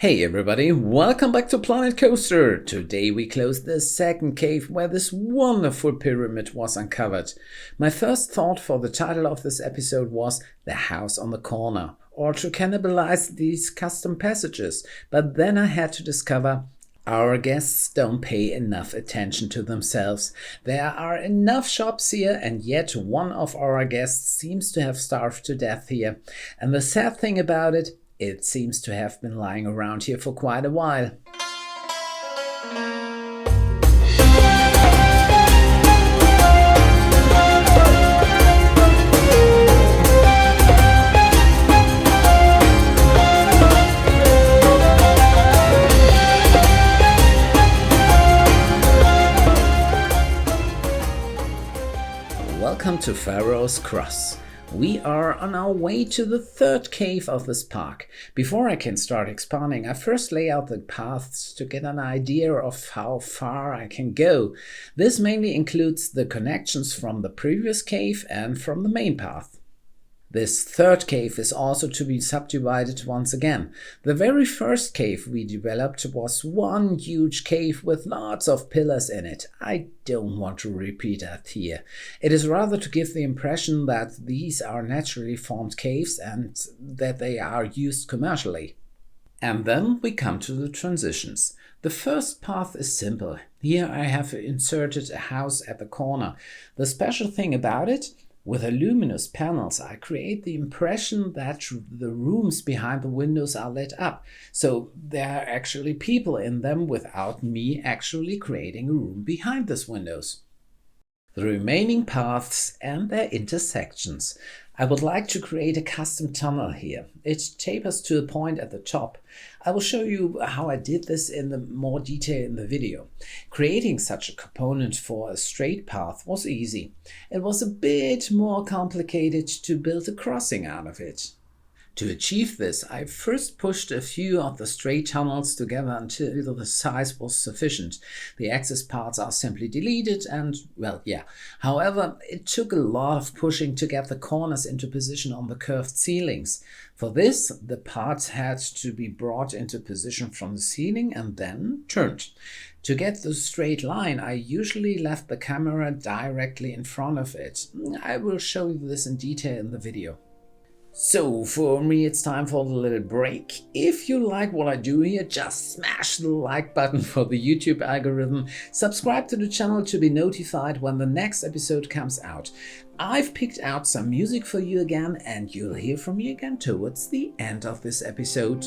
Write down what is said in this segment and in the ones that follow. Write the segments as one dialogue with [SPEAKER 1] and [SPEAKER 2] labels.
[SPEAKER 1] Hey everybody, welcome back to Planet Coaster. Today we close the second cave where this wonderful pyramid was uncovered. My first thought for the title of this episode was The House on the Corner, or to cannibalize these custom passages, but then I had to discover our guests don't pay enough attention to themselves. There are enough shops here, and yet one of our guests seems to have starved to death here. And the sad thing about it, it seems to have been lying around here for quite a while. Welcome to Pharaohs Cross. We are on our way to the third cave of this park. Before I can start expanding, I first lay out the paths to get an idea of how far I can go. This mainly includes the connections from the previous cave and from the main path. This third cave is also to be subdivided once again. The very first cave we developed was one huge cave with lots of pillars in it. I don't want to repeat that here. It is rather to give the impression that these are naturally formed caves and that they are used commercially. And then we come to the transitions. The first path is simple. Here I have inserted a house at the corner. The special thing about it, with luminous panels, I create the impression that the rooms behind the windows are lit up, so there are actually people in them without me actually creating a room behind these windows. The remaining paths and their intersections. I would like to create a custom tunnel here. It tapers to a point at the top. I will show you how I did this in more detail in the video. Creating such a component for a straight path was easy. It was a bit more complicated to build a crossing out of it. To achieve this, I first pushed a few of the straight tunnels together until the size was sufficient. The excess parts are simply deleted and, well, yeah. However, it took a lot of pushing to get the corners into position on the curved ceilings. For this, the parts had to be brought into position from the ceiling and then turned. To get the straight line, I usually left the camera directly in front of it. I will show you this in detail in the video. So for me it's time for the little break. If you like what I do here, just smash the like button for the YouTube algorithm. Subscribe to the channel to be notified when the next episode comes out. I've picked out some music for you again, and you'll hear from me again towards the end of this episode.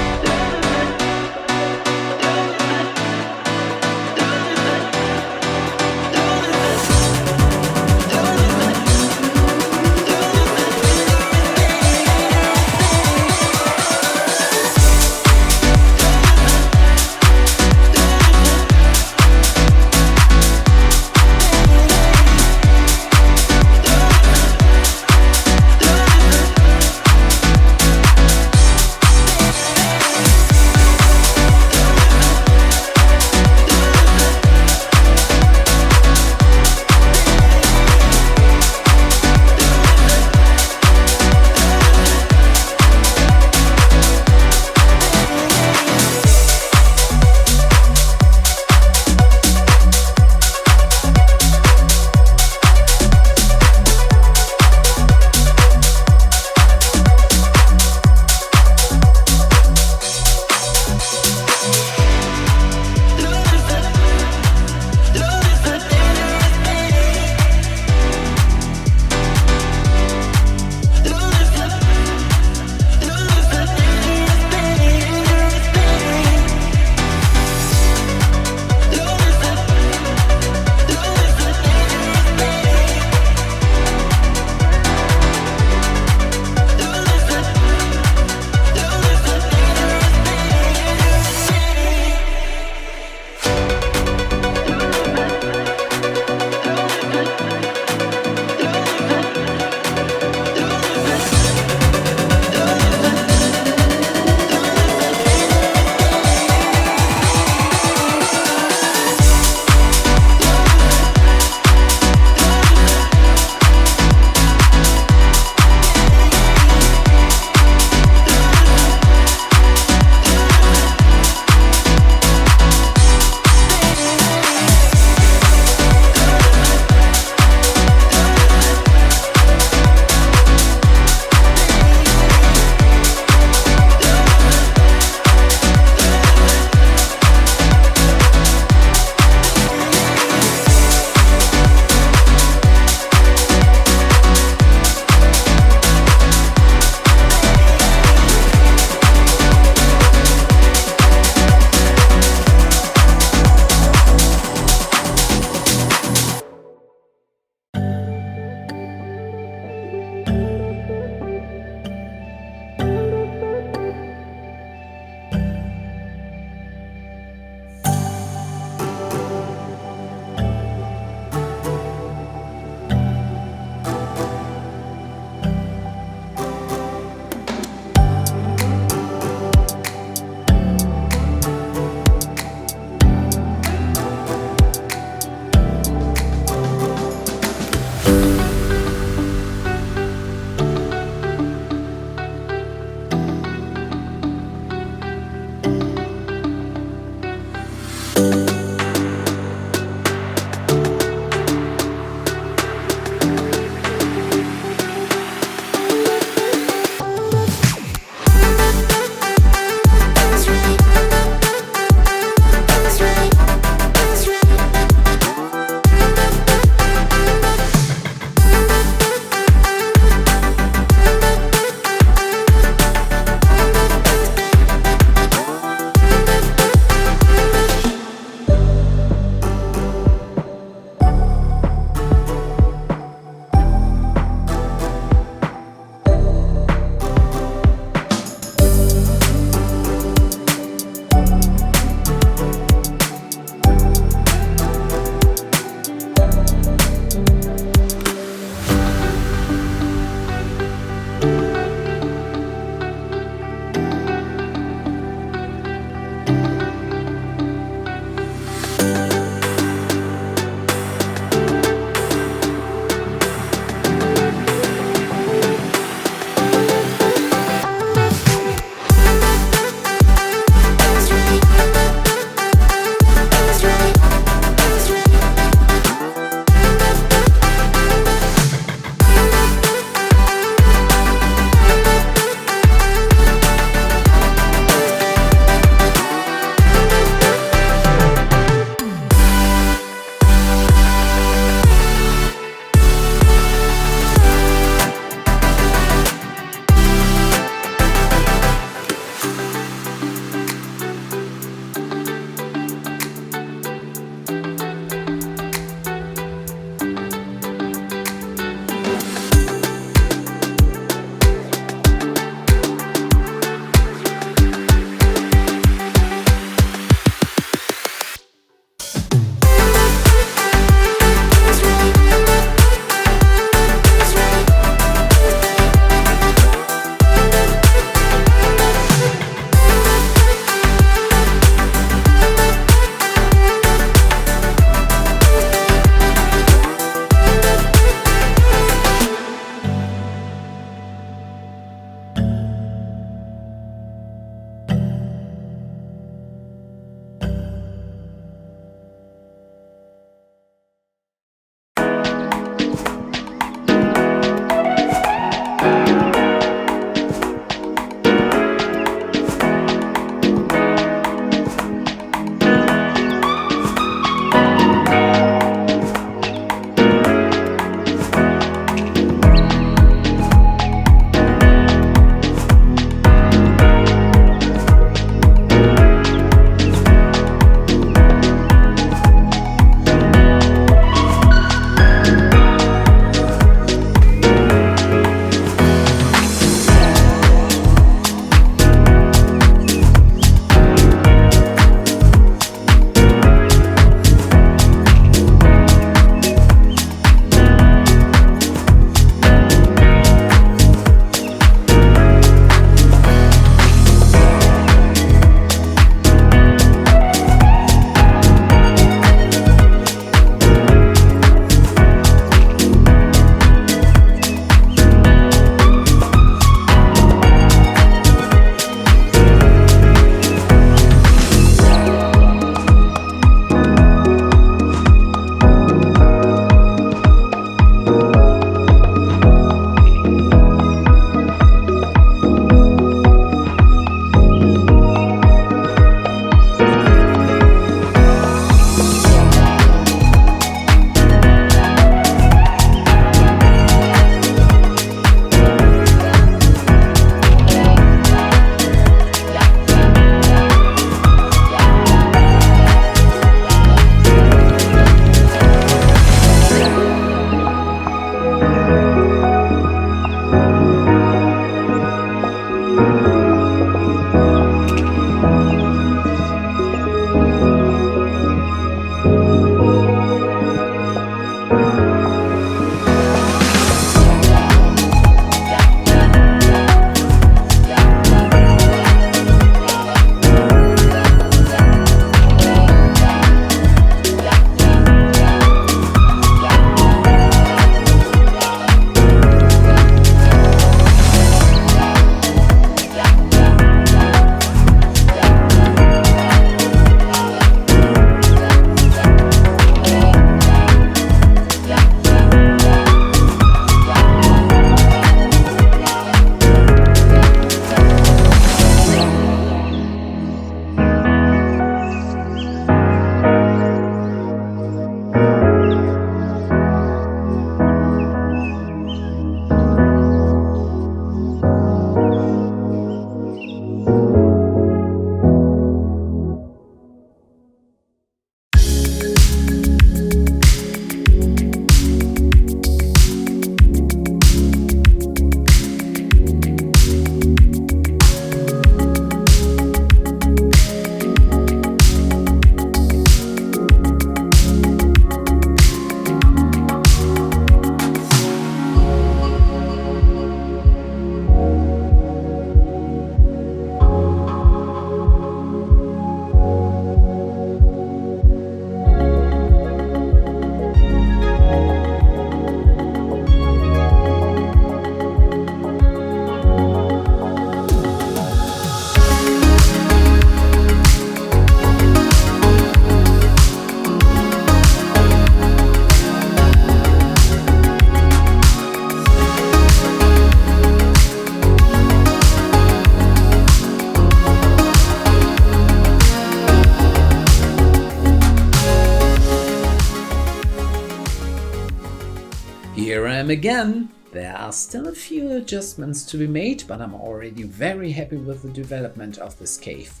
[SPEAKER 1] here I am again. There are still a few adjustments to be made, but I'm already very happy with the development of this cave.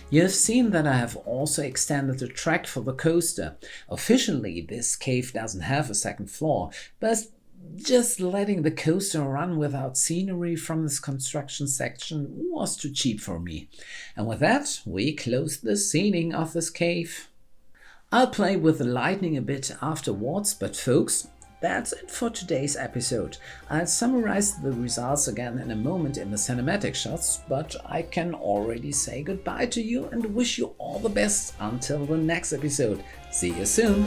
[SPEAKER 1] You have seen that I have also extended the track for the coaster. Officially, this cave doesn't have a second floor, but just letting the coaster run without scenery from this construction section was too cheap for me. And with that, we close the scening of this cave. I'll play with the lighting a bit afterwards, but folks, that's it for today's episode. I'll summarize the results again in a moment in the cinematic shots, but I can already say goodbye to you and wish you all the best until the next episode. See you soon!